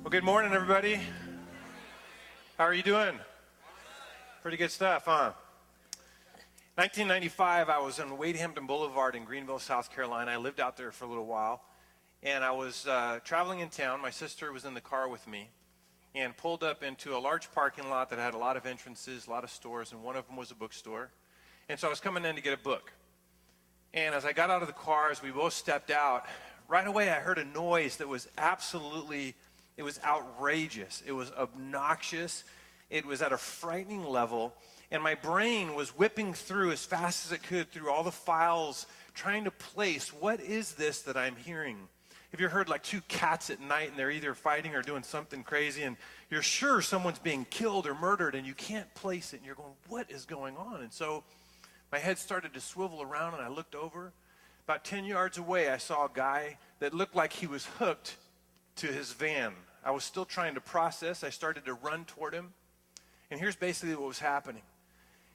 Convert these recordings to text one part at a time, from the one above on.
Well, good morning, everybody. How are you doing? Pretty good stuff, huh? 1995, I was on Wade Hampton Boulevard in Greenville, South Carolina. I lived out there for a little while, and I was traveling in town. My sister was in the car with me and pulled up into a large parking lot that had a lot of entrances, a lot of stores, and one of them was a bookstore. And so I was coming in to get a book. And as I got out of the car, as we both stepped out, right away I heard a noise that was it was outrageous. It was obnoxious. It was at a frightening level. And my brain was whipping through as fast as it could through all the files, trying to place, what is this that I'm hearing? Have you heard like two cats at night and they're either fighting or doing something crazy and you're sure someone's being killed or murdered and you can't place it and you're going, what is going on? And so my head started to swivel around and I looked over. About 10 yards away, I saw a guy that looked like he was hooked to his van. I was still trying to process. I started to run toward him. And here's basically what was happening.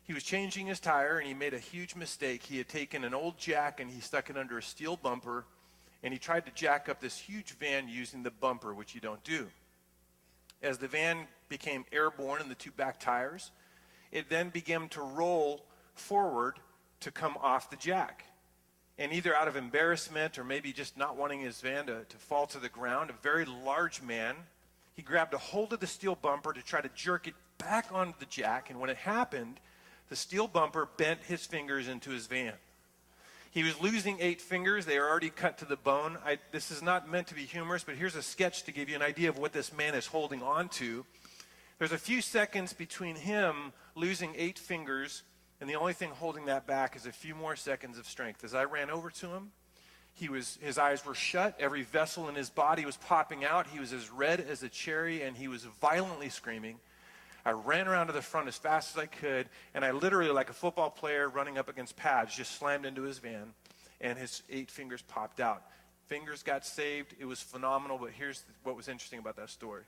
He was changing his tire and he made a huge mistake. He had taken an old jack and he stuck it under a steel bumper and he tried to jack up this huge van using the bumper, which you don't do. As the van became airborne in the two back tires, it then began to roll forward to come off the jack. And either out of embarrassment or maybe just not wanting his van to fall to the ground, a very large man, he grabbed a hold of the steel bumper to try to jerk it back onto the jack. And when it happened, the steel bumper bent his fingers into his van. He was losing 8 fingers. They are already cut to the bone. This is not meant to be humorous, but here's a sketch to give you an idea of what this man is holding on to. There's a few seconds between him losing 8 fingers and the only thing holding that back is a few more seconds of strength. As I ran over to him, his eyes were shut. Every vessel in his body was popping out. He was as red as a cherry, and he was violently screaming. I ran around to the front as fast as I could, and I literally, like a football player running up against pads, just slammed into his van, and his 8 fingers popped out. Fingers got saved. It was phenomenal, but here's what was interesting about that story.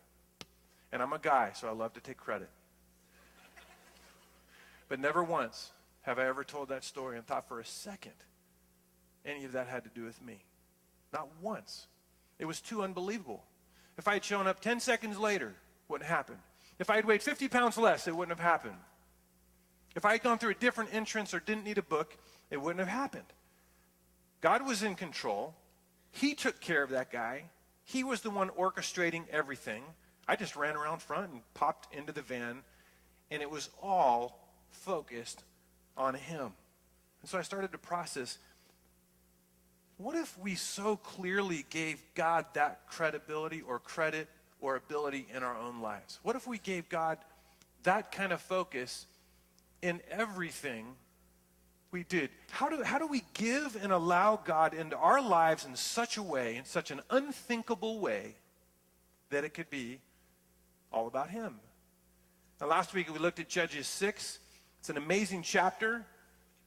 And I'm a guy, so I love to take credit. But never once have I ever told that story and thought for a second any of that had to do with me. Not once. It was too unbelievable. If I had shown up 10 seconds later, it wouldn't happen. If I had weighed 50 pounds less, it wouldn't have happened. If I had gone through a different entrance or didn't need a book, it wouldn't have happened. God was in control. He took care of that guy. He was the one orchestrating everything. I just ran around front and popped into the van, and it was all focused on him. And so I started to process, what if we so clearly gave God that credibility or credit or ability in our own lives? What if we gave God that kind of focus in everything we did? How do we give and allow God into our lives in such a way, in such an unthinkable way, that it could be all about him? Now, last week we looked at Judges 6. It's an amazing chapter.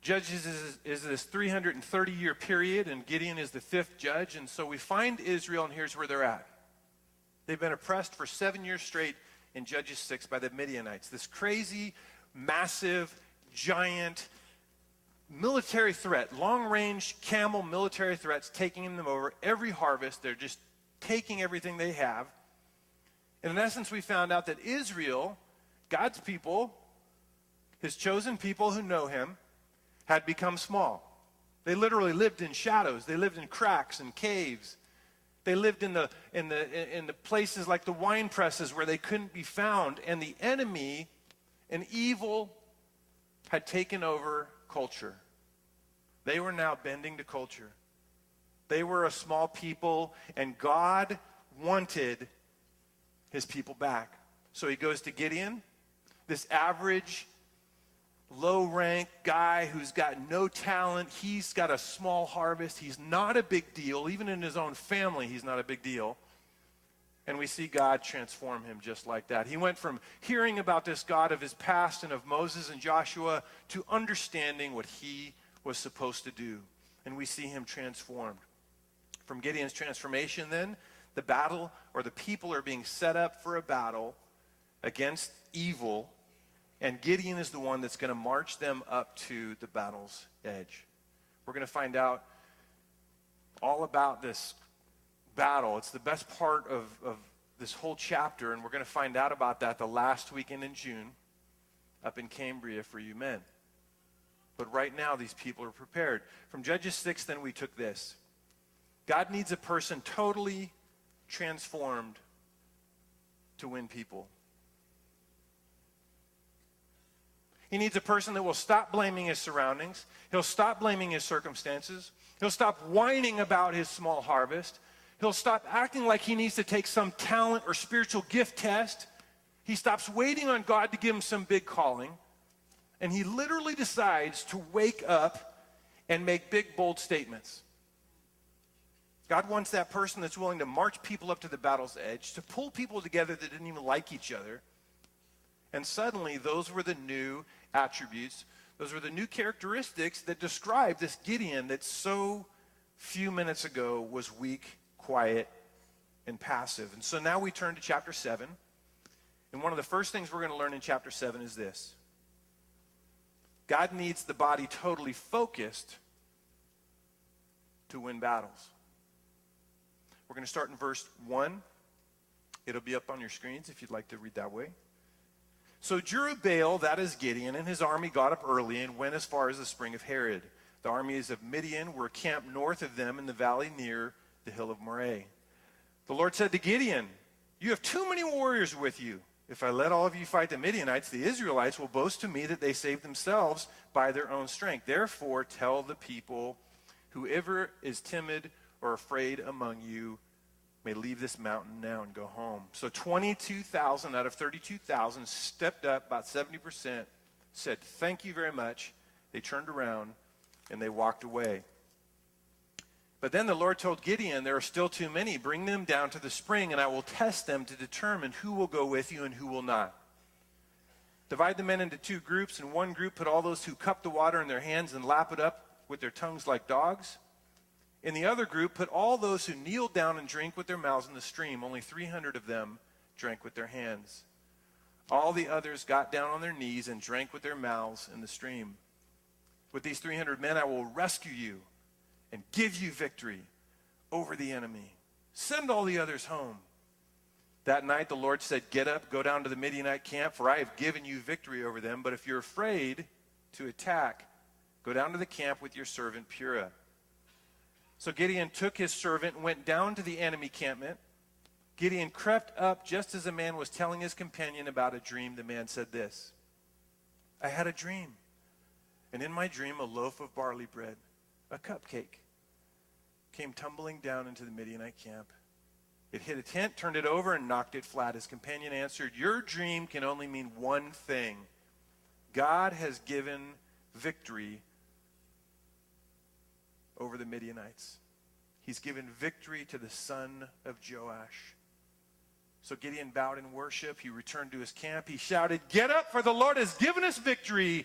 Judges is this 330-year period, and Gideon is the 5th judge. And so we find Israel, and here's where they're at. They've been oppressed for 7 years straight in Judges 6 by the Midianites. This crazy, massive, giant military threat, long-range camel military threats taking them over every harvest. They're just taking everything they have. And in essence, we found out that Israel, God's people, his chosen people who know him, had become small. They literally lived in shadows. They lived in cracks and caves. They lived in the places like the wine presses where they couldn't be found. And the enemy, an evil, had taken over culture. They were now bending to culture. They were a small people, and God wanted his people back. So he goes to Gideon, this average, low-rank guy who's got no talent. He's got a small harvest. He's not a big deal. Even in his own family, he's not a big deal. And we see God transform him just like that. He went from hearing about this God of his past and of Moses and Joshua to understanding what he was supposed to do. And we see him transformed. From Gideon's transformation then, the battle, or the people are being set up for a battle against evil, and Gideon is the one that's going to march them up to the battle's edge. We're going to find out all about this battle. It's the best part of this whole chapter, and we're going to find out about that the last weekend in June up in Cambria for you men. But right now, these people are prepared. From Judges 6, then we took this. God needs a person totally transformed to win people. He needs a person that will stop blaming his surroundings. He'll stop blaming his circumstances. He'll stop whining about his small harvest. He'll stop acting like he needs to take some talent or spiritual gift test. He stops waiting on God to give him some big calling. And he literally decides to wake up and make big, bold statements. God wants that person that's willing to march people up to the battle's edge, to pull people together that didn't even like each other. And suddenly, those were the new attributes. Those were the new characteristics that describe this Gideon that so few minutes ago was weak, quiet, and passive. And so now we turn to chapter 7. And one of the first things we're going to learn in chapter 7 is this. God needs the body totally focused to win battles. We're going to start in verse 1. It'll be up on your screens if you'd like to read that way. So Jerubbaal, that is Gideon, and his army got up early and went as far as the spring of Harod. The armies of Midian were camped north of them in the valley near the hill of Moreh. The Lord said to Gideon, "You have too many warriors with you. If I let all of you fight the Midianites, the Israelites will boast to me that they saved themselves by their own strength. Therefore, tell the people, whoever is timid or afraid among you may leave this mountain now and go home." So 22,000 out of 32,000 stepped up, about 70%, said, "Thank you very much." They turned around and they walked away. But then the Lord told Gideon, "There are still too many. Bring them down to the spring, and I will test them to determine who will go with you and who will not. Divide the men into two groups. In one group, put all those who cup the water in their hands and lap it up with their tongues like dogs. In the other group, put all those who kneel down and drink with their mouths in the stream. Only 300 of them drank with their hands. All the others got down on their knees and drank with their mouths in the stream. With these 300 men, I will rescue you and give you victory over the enemy. Send all the others home." That night the Lord said, "Get up, go down to the Midianite camp, for I have given you victory over them. But if you're afraid to attack, go down to the camp with your servant Purah." So Gideon took his servant and went down to the enemy campment. Gideon crept up just as a man was telling his companion about a dream. The man said this, "I had a dream, and in my dream a loaf of barley bread, a cupcake, came tumbling down into the Midianite camp. It hit a tent, turned it over, and knocked it flat." His companion answered, "Your dream can only mean one thing. God has given victory over the Midianites. He's given victory to the son of Joash." So Gideon bowed in worship. He returned to his camp. He shouted, "Get up, for the Lord has given us victory."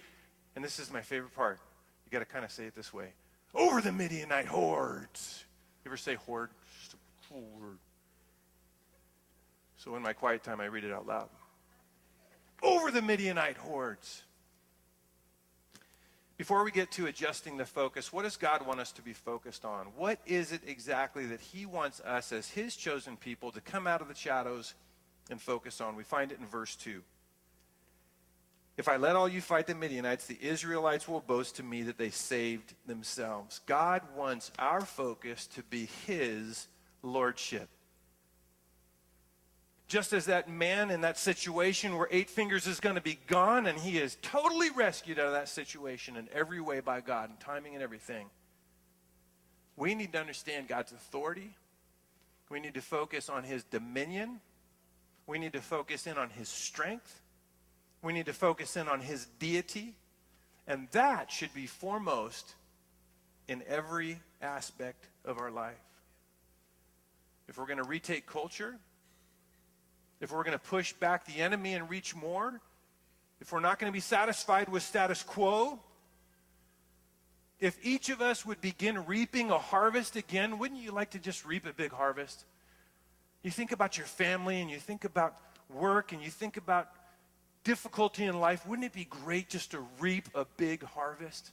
And this is my favorite part. You got to kind of say it this way. "Over the Midianite hordes." You ever say horde? Just a cool word. So in my quiet time, I read it out loud. "Over the Midianite hordes." Before we get to adjusting the focus, what does God want us to be focused on? What is it exactly that he wants us as his chosen people to come out of the shadows and focus on? We find it in verse 2. "If I let all you fight the Midianites, the Israelites will boast to me that they saved themselves." God wants our focus to be his lordship. Just as that man in that situation where 8 fingers is going to be gone, and he is totally rescued out of that situation in every way by God, and timing and everything. We need to understand God's authority. We need to focus on his dominion. We need to focus in on his strength. We need to focus in on his deity. And that should be foremost in every aspect of our life. If we're going to retake culture, if we're going to push back the enemy and reach more, if we're not going to be satisfied with status quo, if each of us would begin reaping a harvest again, wouldn't you like to just reap a big harvest? You think about your family and you think about work and you think about difficulty in life. Wouldn't it be great just to reap a big harvest?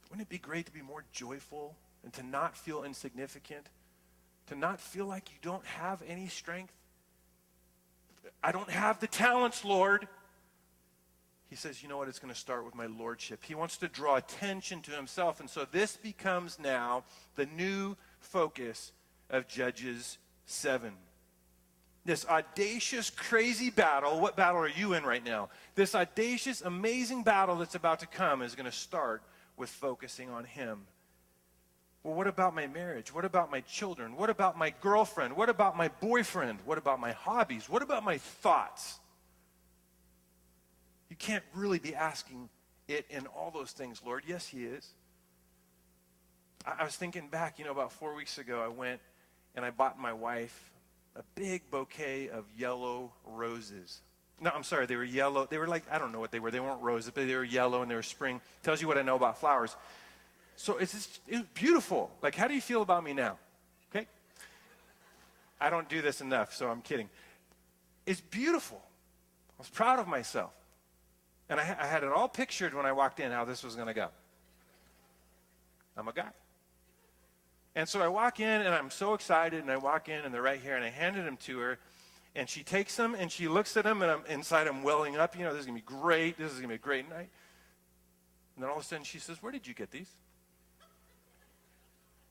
Wouldn't it be great to be more joyful and to not feel insignificant? To not feel like you don't have any strength. I don't have the talents, Lord. He says, you know what? It's going to start with my lordship. He wants to draw attention to himself. And so this becomes now the new focus of Judges 7. This audacious, crazy battle. What battle are you in right now? This audacious, amazing battle that's about to come is going to start with focusing on him. Well, what about my marriage? What about my children? What about my girlfriend? What about my boyfriend? What about my hobbies? What about my thoughts? You can't really be asking it in all those things, Lord. Yes, he is. I was thinking back, about 4 weeks ago, I went and I bought my wife a big bouquet of yellow roses. No, I'm sorry, they were yellow. They were like, I don't know what they were. They weren't roses, but they were yellow and they were spring. Tells you what I know about flowers. So it's beautiful. Like, how do you feel about me now? Okay? I don't do this enough, so I'm kidding. It's beautiful. I was proud of myself. And I had it all pictured when I walked in how this was going to go. I'm a guy. And so I walk in, and I'm so excited, and I walk in, and they're right here, and I handed them to her, and she takes them, and she looks at them, and I'm welling up. This is going to be great. This is going to be a great night. And then all of a sudden, she says, where did you get these?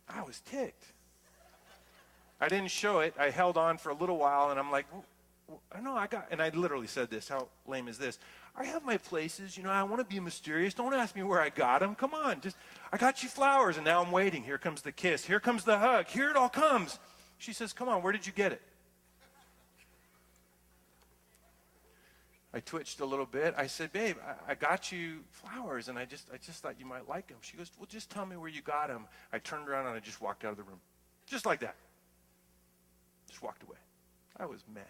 I was ticked. I didn't show it. I held on for a little while, and I'm like, I know and I literally said this. How lame is this? I have my places. I want to be mysterious. Don't ask me where I got them. Come on. I got you flowers, and now I'm waiting. Here comes the kiss. Here comes the hug. Here it all comes. She says, come on, where did you get it? I twitched a little bit. I said, babe, I got you flowers, and I just thought you might like them. She goes, well, just tell me where you got them. I turned around, and I just walked out of the room. Just like that. Just walked away. I was mad.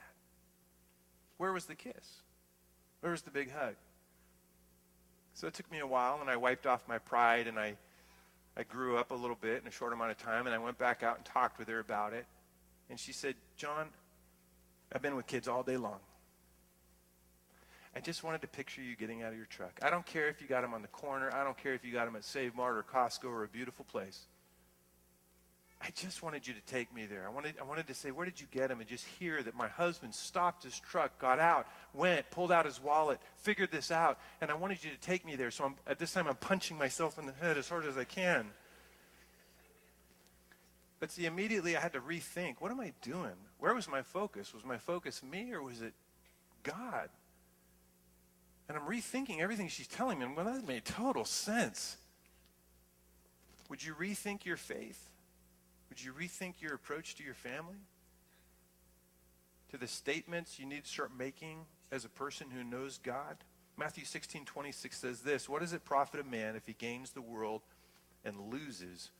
Where was the kiss? Where was the big hug? So it took me a while, and I wiped off my pride, and I grew up a little bit in a short amount of time, and I went back out and talked with her about it. And she said, John, I've been with kids all day long. I just wanted to picture you getting out of your truck. I don't care if you got them on the corner. I don't care if you got them at Save Mart or Costco or a beautiful place. I just wanted you to take me there. I wanted to say, where did you get them? And just hear that my husband stopped his truck, got out, went, pulled out his wallet, figured this out, and I wanted you to take me there. So at this time, I'm punching myself in the head as hard as I can. But see, immediately I had to rethink, what am I doing? Where was my focus? Was my focus me, or was it God? And I'm rethinking everything she's telling me. Well, that made total sense. Would you rethink your faith? Would you rethink your approach to your family? To the statements you need to start making as a person who knows God? Matthew 16:26 says this, what does it profit a man if he gains the world and loses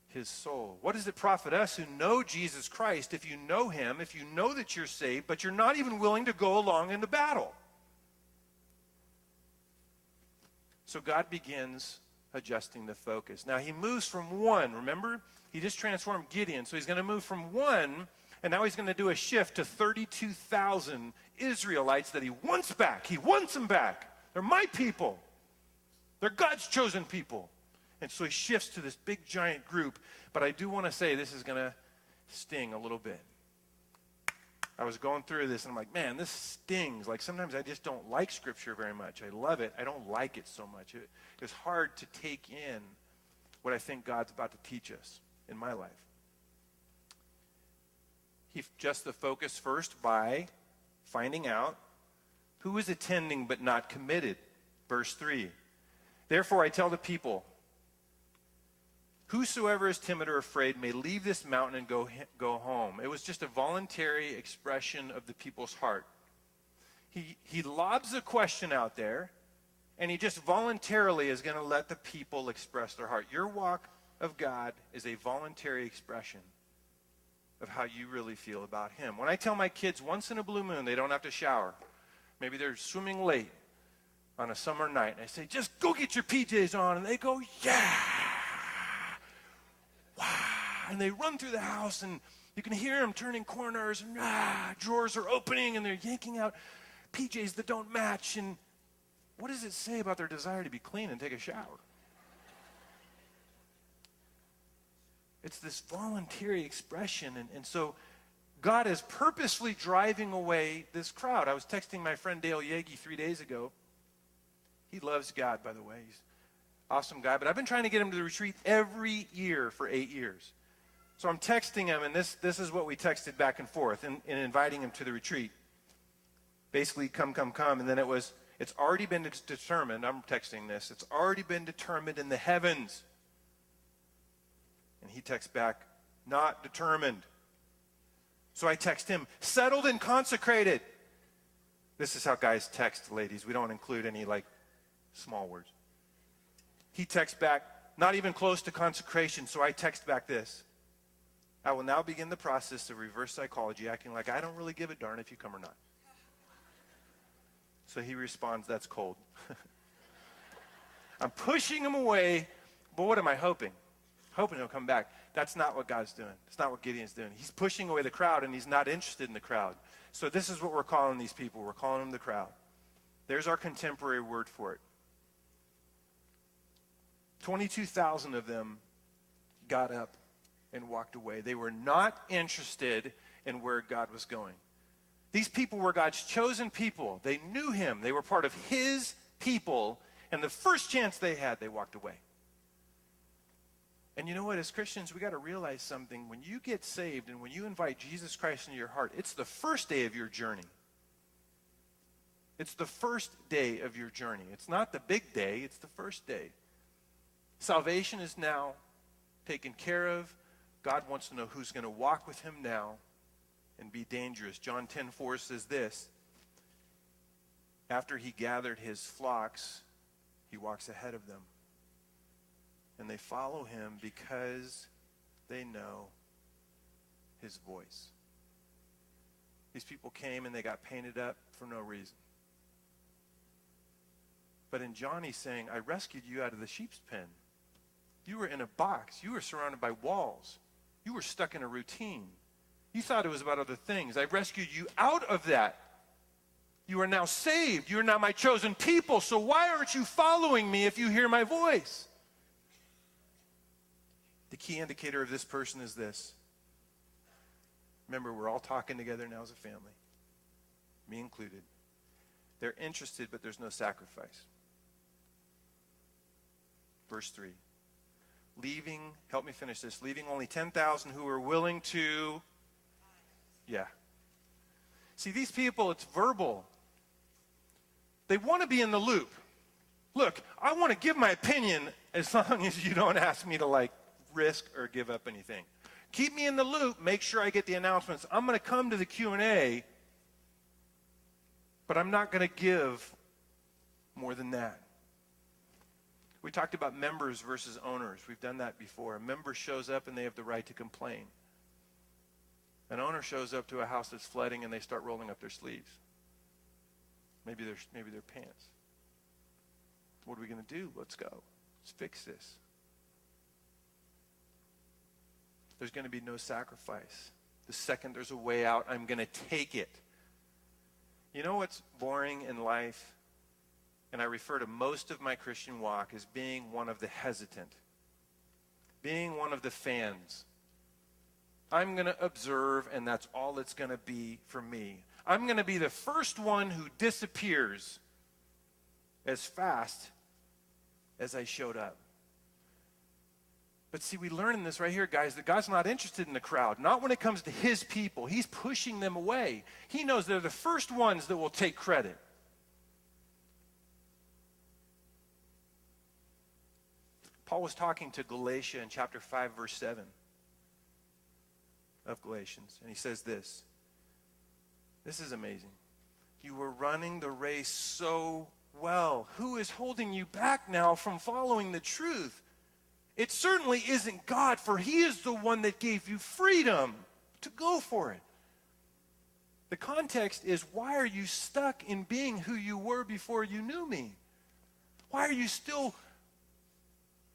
his soul? What does it profit us who know Jesus Christ if you know him, if you know that you're saved, but you're not even willing to go along in the battle? So God begins adjusting the focus. Now he moves from one, remember? He just transformed Gideon. So he's going to move from one, and now he's going to do a shift to 32,000 Israelites that he wants back. He wants them back. They're my people. They're God's chosen people. And so he shifts to this big giant group. But I do want to say this is going to sting a little bit. I was going through this, and I'm like, man, this stings. Like, sometimes I just don't like Scripture very much. I love it. I don't like it so much. It's hard to take in what I think God's about to teach us in my life. He adjusts the focus first by finding out who is attending but not committed. Verse 3. Therefore I tell the people, whosoever is timid or afraid may leave this mountain and go home. It was just a voluntary expression of the people's heart. He lobs a question out there, and he just voluntarily is going to let the people express their heart. Your walk of God is a voluntary expression of how you really feel about him. When I tell my kids once in a blue moon they don't have to shower, maybe they're swimming late on a summer night, and I say, just go get your PJs on, and they go, yeah. And they run through the house, and you can hear them turning corners, and drawers are opening, and they're yanking out PJs that don't match. And what does it say about their desire to be clean and take a shower? It's this voluntary expression. And so God is purposefully driving away this crowd. I was texting my friend Dale Yagi 3 days ago. He loves God, by the way. He's an awesome guy. But I've been trying to get him to the retreat every year for 8 years. So I'm texting him, and this is what we texted back and forth in inviting him to the retreat. Basically, come. And then it's already been determined. I'm texting this. It's already been determined in the heavens. And he texts back, not determined. So I text him, settled and consecrated. This is how guys text, ladies. We don't include any, small words. He texts back, not even close to consecration. So I text back this. I will now begin the process of reverse psychology, acting like I don't really give a darn if you come or not. So he responds, that's cold. I'm pushing him away, but what am I hoping? Hoping he'll come back. That's not what God's doing. It's not what Gideon's doing. He's pushing away the crowd, and he's not interested in the crowd. So this is what we're calling these people. We're calling them the crowd. There's our contemporary word for it. 22,000 of them got up and walked away. They were not interested in where God was going. These people were God's chosen people. They knew him. They were part of his people. And the first chance they had, they walked away. And you know what? As Christians, we got to realize something. When you get saved and when you invite Jesus Christ into your heart, it's the first day of your journey. It's the first day of your journey. It's not the big day. It's the first day. Salvation is now taken care of. God wants to know who's going to walk with him now and be dangerous. John 10:4 says this. After he gathered his flocks, he walks ahead of them. And they follow him because they know his voice. These people came and they got painted up for no reason. But in John, he's saying, I rescued you out of the sheep's pen. You were in a box. You were surrounded by walls. You were stuck in a routine. You thought it was about other things. I rescued you out of that. You are now saved. You are now my chosen people. So why aren't you following me if you hear my voice? The key indicator of this person is this. Remember, we're all talking together now as a family, me included. They're interested, but there's no sacrifice. Verse 3. Help me finish this, leaving only 10,000 who were willing to, See, these people, it's verbal. They want to be in the loop. Look, I want to give my opinion as long as you don't ask me to, risk or give up anything. Keep me in the loop. Make sure I get the announcements. I'm going to come to the Q&A, but I'm not going to give more than that. We talked about members versus owners. We've done that before. A member shows up and they have the right to complain. An owner shows up to a house that's flooding and they start rolling up their sleeves. Maybe their pants. What are we going to do? Let's go. Let's fix this. There's going to be no sacrifice. The second there's a way out, I'm going to take it. You know what's boring in life? And I refer to most of my Christian walk as being one of the hesitant. Being one of the fans. I'm going to observe, and that's all it's going to be for me. I'm going to be the first one who disappears as fast as I showed up. But see, we learn in this right here, guys, that God's not interested in the crowd. Not when it comes to his people. He's pushing them away. He knows they're the first ones that will take credit. Paul was talking to Galatia in chapter 5, verse 7 of Galatians. And he says this. This is amazing. You were running the race so well. Who is holding you back now from following the truth? It certainly isn't God, for he is the one that gave you freedom to go for it. The context is, why are you stuck in being who you were before you knew me? Why are you still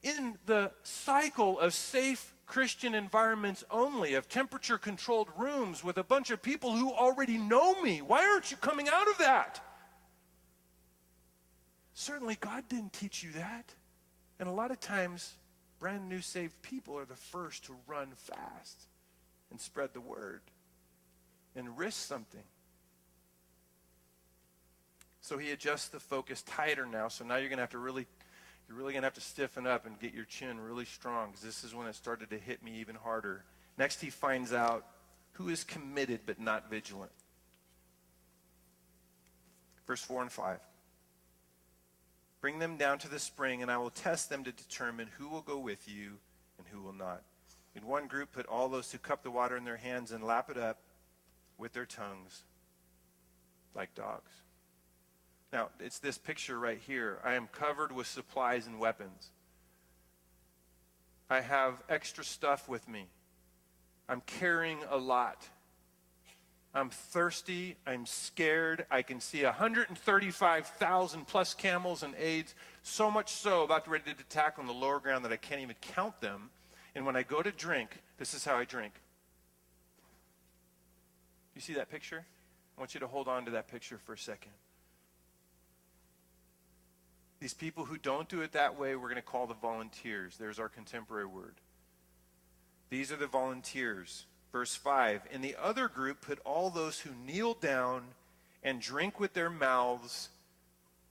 in the cycle of safe Christian environments only, of temperature-controlled rooms with a bunch of people who already know me? Why aren't you coming out of that? Certainly God didn't teach you that. And a lot of times Brand new saved people are the first to run fast and spread the word and risk something. So he adjusts the focus tighter now. So now you're really going to have to stiffen up and get your chin really strong, because this is when it started to hit me even harder. Next, he finds out who is committed but not vigilant. Verse 4 and 5. Bring them down to the spring, and I will test them to determine who will go with you and who will not. In one group, put all those who cup the water in their hands and lap it up with their tongues like dogs. Now, it's this picture right here. I am covered with supplies and weapons. I have extra stuff with me. I'm carrying a lot. I'm thirsty. I'm scared. I can see 135,000 plus camels and aides, so much so about ready to attack on the lower ground that I can't even count them. And when I go to drink, this is how I drink. You see that picture? I want you to hold on to that picture for a second. These people who don't do it that way, we're going to call the volunteers. There's our contemporary word. These are the volunteers. Verse 5, in the other group, put all those who kneel down and drink with their mouths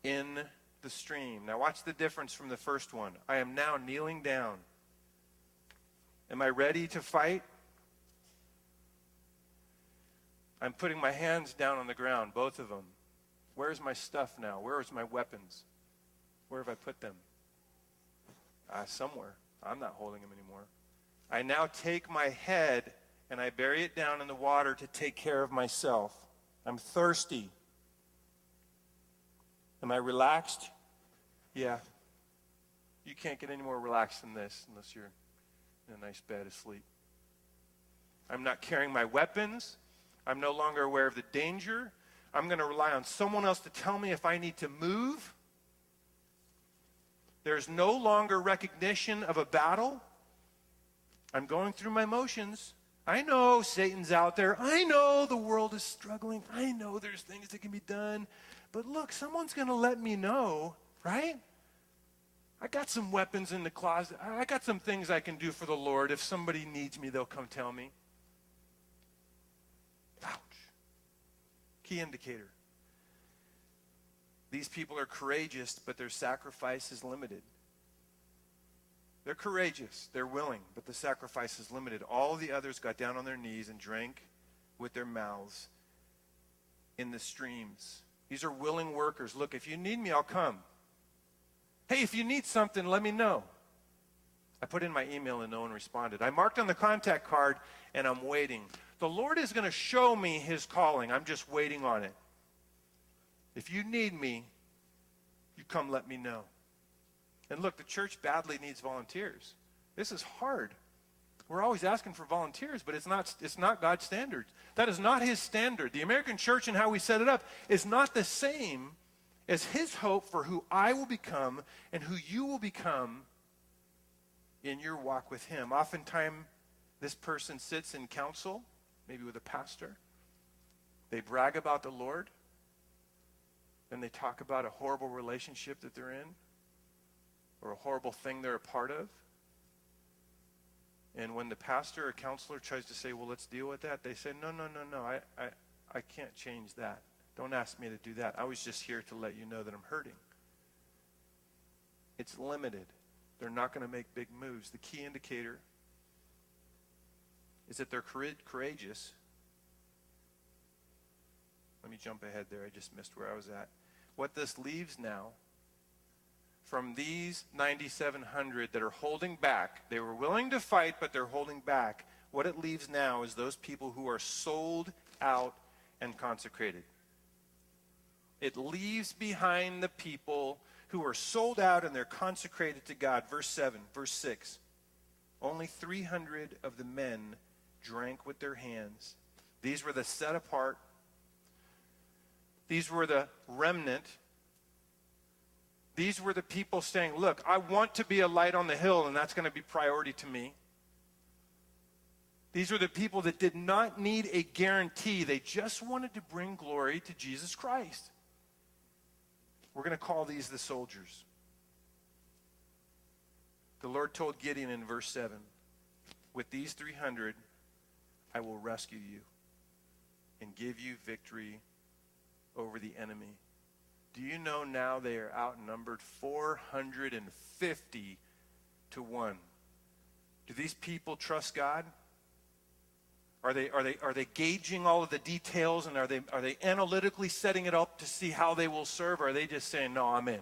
in the stream. Now watch the difference from the first one. I am now kneeling down. Am I ready to fight? I'm putting my hands down on the ground, both of them. Where's my stuff now? Where is my weapons? Where have I put them? Somewhere. I'm not holding them anymore. I now take my head and I bury it down in the water to take care of myself. I'm thirsty. Am I relaxed? Yeah. You can't get any more relaxed than this unless you're in a nice bed asleep. I'm not carrying my weapons. I'm no longer aware of the danger. I'm going to rely on someone else to tell me if I need to move. There's no longer recognition of a battle. I'm going through my motions. I know Satan's out there. I know the world is struggling. I know there's things that can be done. But look, someone's going to let me know, right? I got some weapons in the closet. I got some things I can do for the Lord. If somebody needs me, they'll come tell me. Ouch. Key indicator. These people are courageous, but their sacrifice is limited. They're courageous, they're willing, but the sacrifice is limited. All the others got down on their knees and drank with their mouths in the streams. These are willing workers. Look, if you need me, I'll come. Hey, if you need something, let me know. I put in my email and no one responded. I marked on the contact card and I'm waiting. The Lord is going to show me his calling. I'm just waiting on it. If you need me, you come let me know. And look, the church badly needs volunteers. This is hard. We're always asking for volunteers, but it's not God's standard. That is not his standard. The American church and how we set it up is not the same as his hope for who I will become and who you will become in your walk with him. Oftentimes, this person sits in council, maybe with a pastor. They brag about the Lord. Then they talk about a horrible relationship that they're in, or a horrible thing they're a part of. And when the pastor or counselor tries to say, well, let's deal with that, they say, no, I can't change that. Don't ask me to do that. I was just here to let you know that I'm hurting. It's limited. They're not going to make big moves. The key indicator is that they're courageous. Let me jump ahead there. I just missed where I was at. What this leaves now, from these 9,700 that are holding back, they were willing to fight, but they're holding back. What it leaves now is those people who are sold out and consecrated. It leaves behind the people who are sold out and they're consecrated to God. Verse 7, verse 6. Only 300 of the men drank with their hands. These were the set apart. These were the remnant. These were the people saying, look, I want to be a light on the hill, and that's going to be priority to me. These were the people that did not need a guarantee. They just wanted to bring glory to Jesus Christ. We're going to call these the soldiers. The Lord told Gideon in verse 7, with these 300, I will rescue you and give you victory over the enemy. Do you know now they are outnumbered 450 to 1? Do these people trust God? Are they gauging all of the details, and are they analytically setting it up to see how they will serve, or are they just saying, no, I'm in?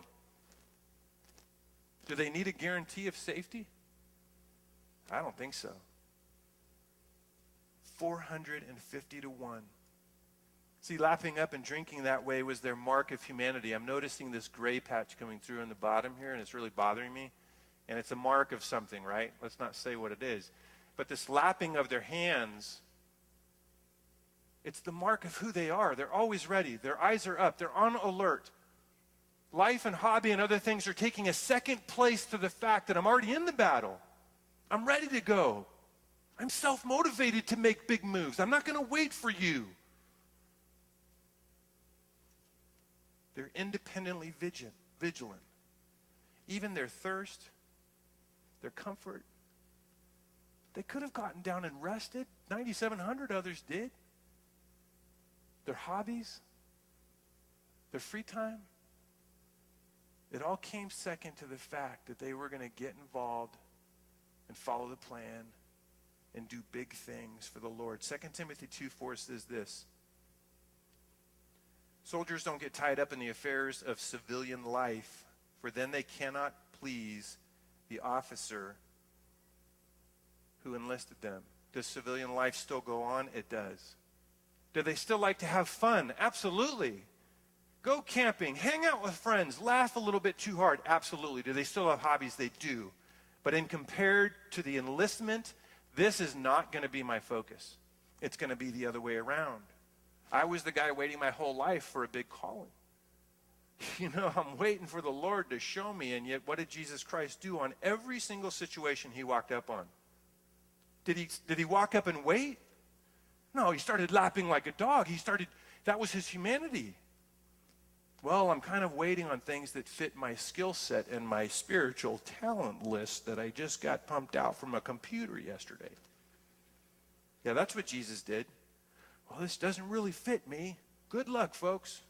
Do they need a guarantee of safety? I don't think so. 450 to 1. See, lapping up and drinking that way was their mark of humanity. I'm noticing this gray patch coming through in the bottom here, and it's really bothering me. And it's a mark of something, right? Let's not say what it is. But this lapping of their hands, it's the mark of who they are. They're always ready. Their eyes are up. They're on alert. Life and hobby and other things are taking a second place to the fact that I'm already in the battle. I'm ready to go. I'm self-motivated to make big moves. I'm not going to wait for you. They're independently vigilant. Even their thirst, their comfort, they could have gotten down and rested. 9,700 others did. Their hobbies, their free time, it all came second to the fact that they were going to get involved and follow the plan and do big things for the Lord. 2 Timothy 2:4 says this: soldiers don't get tied up in the affairs of civilian life, for then they cannot please the officer who enlisted them. Does civilian life still go on? It does. Do they still like to have fun? Absolutely. Go camping, hang out with friends, laugh a little bit too hard? Absolutely. Do they still have hobbies? They do. But in compared to the enlistment, this is not going to be my focus. It's going to be the other way around. I was the guy waiting my whole life for a big calling. You know, I'm waiting for the Lord to show me, and yet what did Jesus Christ do on every single situation he walked up on? Did he walk up and wait? No, he started lapping like a dog. That was his humanity. Well, I'm kind of waiting on things that fit my skill set and my spiritual talent list that I just got pumped out from a computer yesterday. Yeah, that's what Jesus did. Well, this doesn't really fit me. Good luck, folks.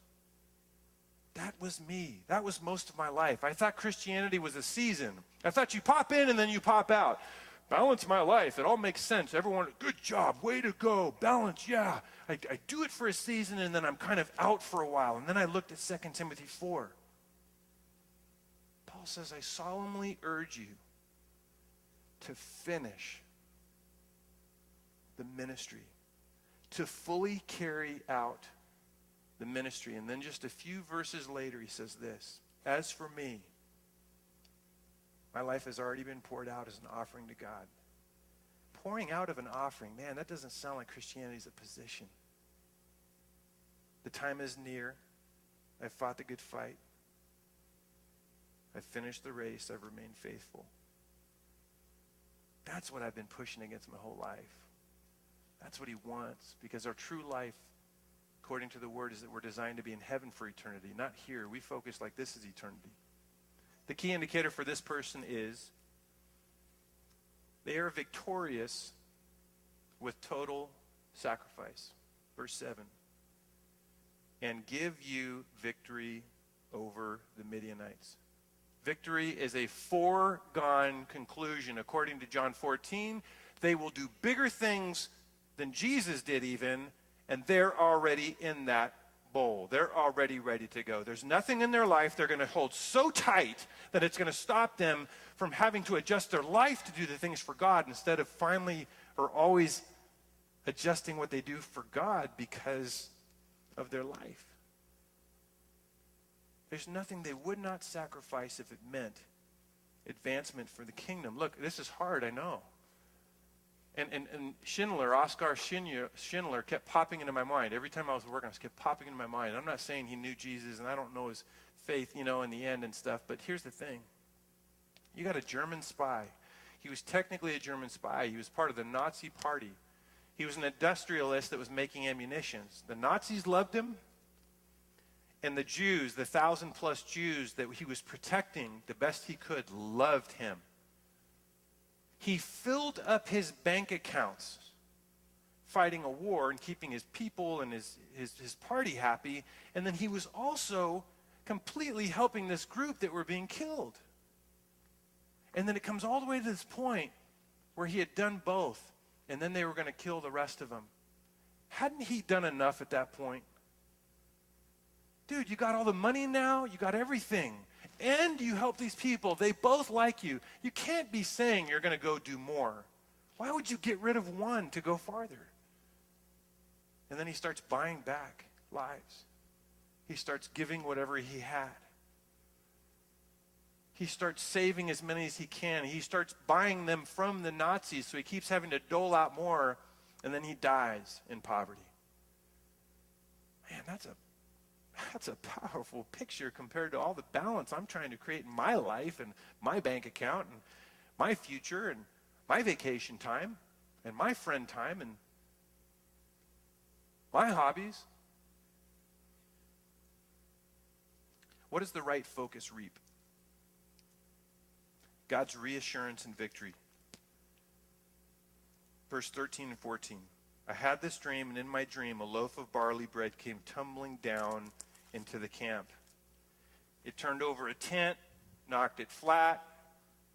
That was me. That was most of my life. I thought Christianity was a season. I thought you pop in and then you pop out. Balance my life. It all makes sense. Everyone, good job. Way to go. Balance, yeah. I do it for a season and then I'm kind of out for a while. And then I looked at 2 Timothy 4. Paul says, I solemnly urge you to finish the ministry, to fully carry out the ministry. And then just a few verses later, he says this: as for me, my life has already been poured out as an offering to God. Pouring out of an offering, man, that doesn't sound like Christianity is a position. The time is near. I've fought the good fight. I've finished the race. I've remained faithful. That's what I've been pushing against my whole life. That's what he wants, because our true life, according to the word, is that we're designed to be in heaven for eternity, not here. We focus like this is eternity. The key indicator for this person is they are victorious with total sacrifice. Verse 7. And give you victory over the Midianites. Victory is a foregone conclusion. According to John 14, they will do bigger things than Jesus did even, and they're already in that bowl. They're already ready to go. There's nothing in their life they're going to hold so tight that it's going to stop them from having to adjust their life to do the things for God, instead of finally or always adjusting what they do for God because of their life. There's nothing they would not sacrifice if it meant advancement for the kingdom. Look, this is hard, I know. And Schindler, Oskar Schindler kept popping into my mind. Every time I was working, I kept popping into my mind. I'm not saying he knew Jesus, and I don't know his faith, in the end and stuff. But here's the thing. You got a German spy. He was technically a German spy. He was part of the Nazi party. He was an industrialist that was making ammunition. The Nazis loved him. And the Jews, the 1,000+ Jews that he was protecting the best he could, loved him. He filled up his bank accounts fighting a war and keeping his people and his party happy. And then he was also completely helping this group that were being killed. And then it comes all the way to this point where he had done both, and then they were going to kill the rest of them. Hadn't he done enough at that point? Dude, you got all the money now, you got everything, and you help these people. They both like you. You can't be saying you're going to go do more. Why would you get rid of one to go farther? And then he starts buying back lives. He starts giving whatever he had. He starts saving as many as he can. He starts buying them from the Nazis, so he keeps having to dole out more, and then he dies in poverty. Man, that's a powerful picture compared to all the balance I'm trying to create in my life and my bank account and my future and my vacation time and my friend time and my hobbies. What does the right focus reap? God's reassurance and victory. Verse 13 and 14. I had this dream, and in my dream a loaf of barley bread came tumbling down into the camp. It turned over a tent, knocked it flat.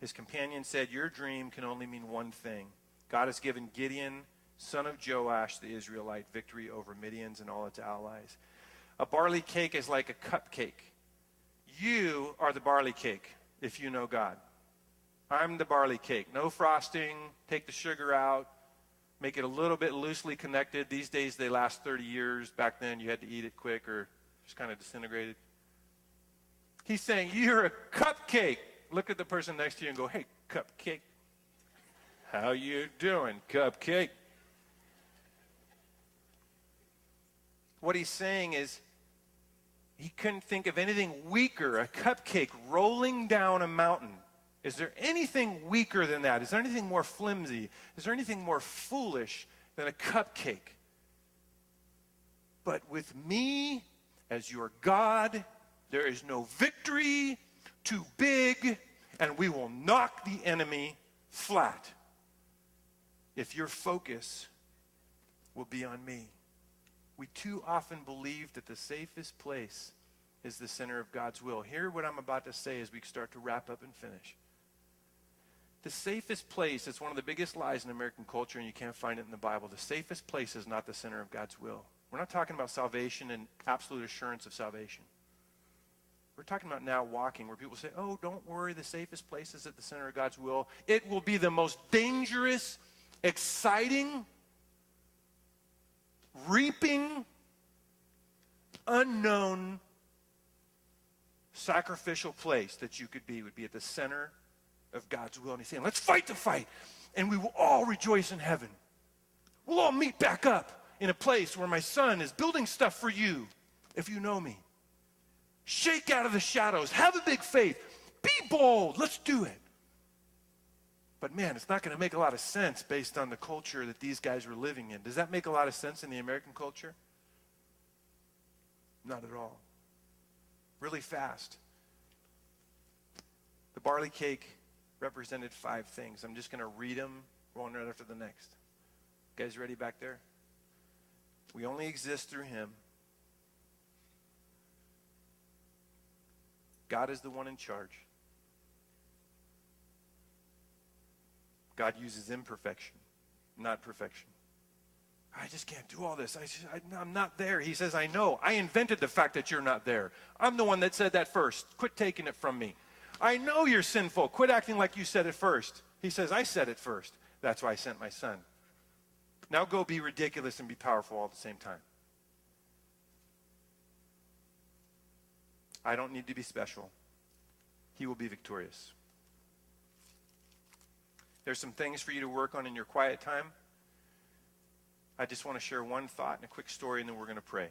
His companion said, your dream can only mean one thing. God has given Gideon, son of Joash, the Israelite, victory over Midian's and all its allies. A barley cake is like a cupcake. You are the barley cake if you know God. I'm the barley cake. No frosting. Take the sugar out. Make it a little bit loosely connected. These days they last 30 years. Back then you had to eat it quick or just kind of disintegrated. He's saying, you're a cupcake. Look at the person next to you and go, hey, cupcake. How you doing, cupcake? What he's saying is he couldn't think of anything weaker, a cupcake rolling down a mountain. Is there anything weaker than that? Is there anything more flimsy? Is there anything more foolish than a cupcake? But with me as your God, there is no victory too big, and we will knock the enemy flat if your focus will be on me. We too often believe that the safest place is the center of God's will. Hear what I'm about to say as we start to wrap up and finish. The safest place is one of the biggest lies in American culture, and you can't find it in the Bible. The safest place is not the center of God's will. We're not talking about salvation and absolute assurance of salvation. We're talking about now walking, where people say, oh, don't worry, the safest place is at the center of God's will. It will be the most dangerous, exciting, reaping, unknown, sacrificial place that you could be, would be at the center of God's will. And he's saying, let's fight the fight, and we will all rejoice in heaven. We'll all meet back up in a place where my son is building stuff for you, if you know me. Shake out of the shadows. Have a big faith. Be bold. Let's do it. But man, it's not going to make a lot of sense based on the culture that these guys were living in. Does that make a lot of sense in the American culture? Not at all. Really fast. The barley cake represented 5 things. I'm just going to read them one right after the next. You guys ready back there? We only exist through him. God is the one in charge. God uses imperfection, not perfection. I just can't do all this. I'm not there. He says, I know. I invented the fact that you're not there. I'm the one that said that first. Quit taking it from me. I know you're sinful. Quit acting like you said it first. He says, I said it first. That's why I sent my son. Now go be ridiculous and be powerful all at the same time. I don't need to be special. He will be victorious. There's some things for you to work on in your quiet time. I just want to share one thought and a quick story, and then we're going to pray.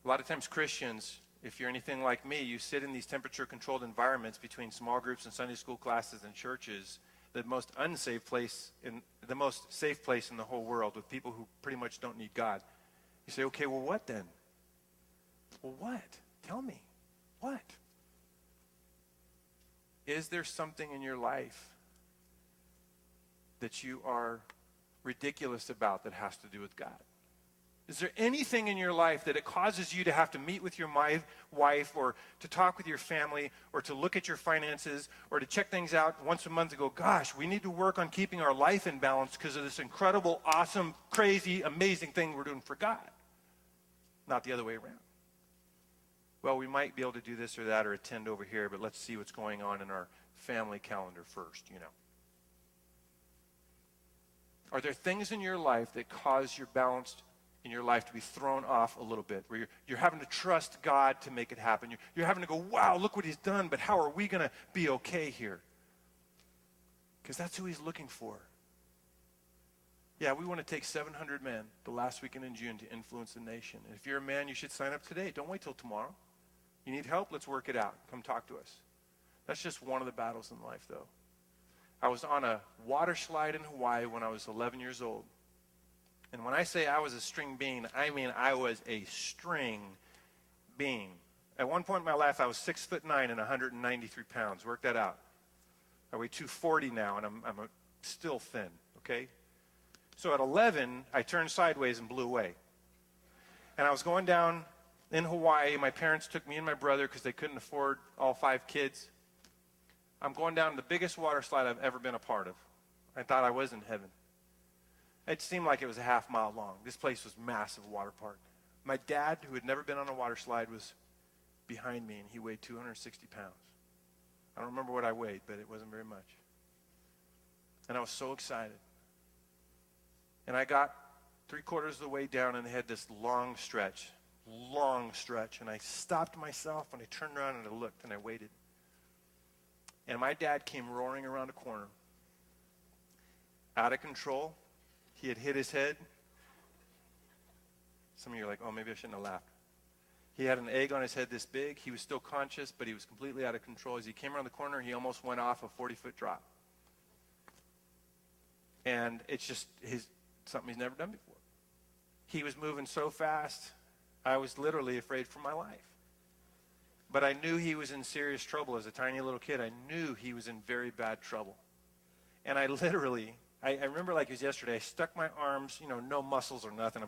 A lot of times Christians, if you're anything like me, you sit in these temperature-controlled environments between small groups and Sunday school classes and churches, the most unsafe place, the most safe place in the whole world, with people who pretty much don't need God. You say, okay, well, what then? Well, what? Tell me. What? Is there something in your life that you are ridiculous about that has to do with God? Is there anything in your life that it causes you to have to meet with your wife or to talk with your family or to look at your finances or to check things out once a month and go, gosh, we need to work on keeping our life in balance because of this incredible, awesome, crazy, amazing thing we're doing for God? Not the other way around. Well, we might be able to do this or that or attend over here, but let's see what's going on in our family calendar first, Are there things in your life that cause your balance in your life to be thrown off a little bit, where you're having to trust God to make it happen? You're having to go, wow, look what he's done, but how are we going to be okay here? Because that's who he's looking for. Yeah, we want to take 700 men the last weekend in June to influence the nation. And if you're a man, you should sign up today. Don't wait till tomorrow. You need help? Let's work it out. Come talk to us. That's just one of the battles in life, though. I was on a water slide in Hawaii when I was 11 years old. And when I say I was a string bean, I mean I was a string bean. At one point in my life, I was 6'9" and 193 pounds. Work that out. I weigh 240 now, and I'm still thin, okay? So at 11, I turned sideways and blew away. And I was going down in Hawaii. My parents took me and my brother because they couldn't afford all 5 kids. I'm going down the biggest water slide I've ever been a part of. I thought I was in heaven. It seemed like it was a half-mile long. This place was massive water park. My dad, who had never been on a water slide, was behind me, and he weighed 260 pounds. I don't remember what I weighed, but it wasn't very much. And I was so excited. And I got 3/4 of the way down, and they had this long stretch, and I stopped myself, and I turned around, and I looked, and I waited. And my dad came roaring around a corner, out of control. He had hit his head. Some of you are like, oh, maybe I shouldn't have laughed. He had an egg on his head this big. He was still conscious, but he was completely out of control. As he came around the corner, he almost went off a 40-foot drop. And it's just something he's never done before. He was moving so fast, I was literally afraid for my life. But I knew he was in serious trouble as a tiny little kid. I knew he was in very bad trouble. And I literally, I remember like it was yesterday, I stuck my arms, no muscles or nothing.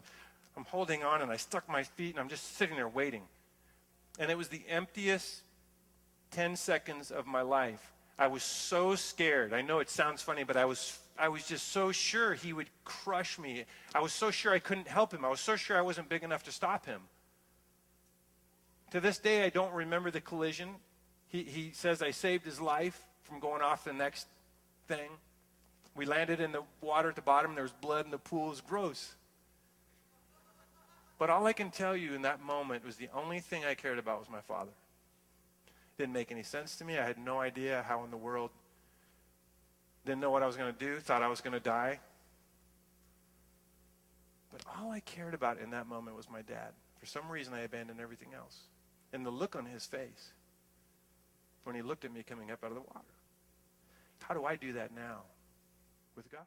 I'm holding on, and I stuck my feet, and I'm just sitting there waiting. And it was the emptiest 10 seconds of my life. I was so scared. I know it sounds funny, but I was just so sure he would crush me. I was so sure I couldn't help him. I was so sure I wasn't big enough to stop him. To this day, I don't remember the collision. He says I saved his life from going off the next thing. We landed in the water at the bottom. There was blood in the pool. It was gross. But all I can tell you in that moment was the only thing I cared about was my father. Didn't make any sense to me. I had no idea how in the world. Didn't know what I was going to do. Thought I was going to die. But all I cared about in that moment was my dad. For some reason, I abandoned everything else. And the look on his face when he looked at me coming up out of the water. How do I do that now with God?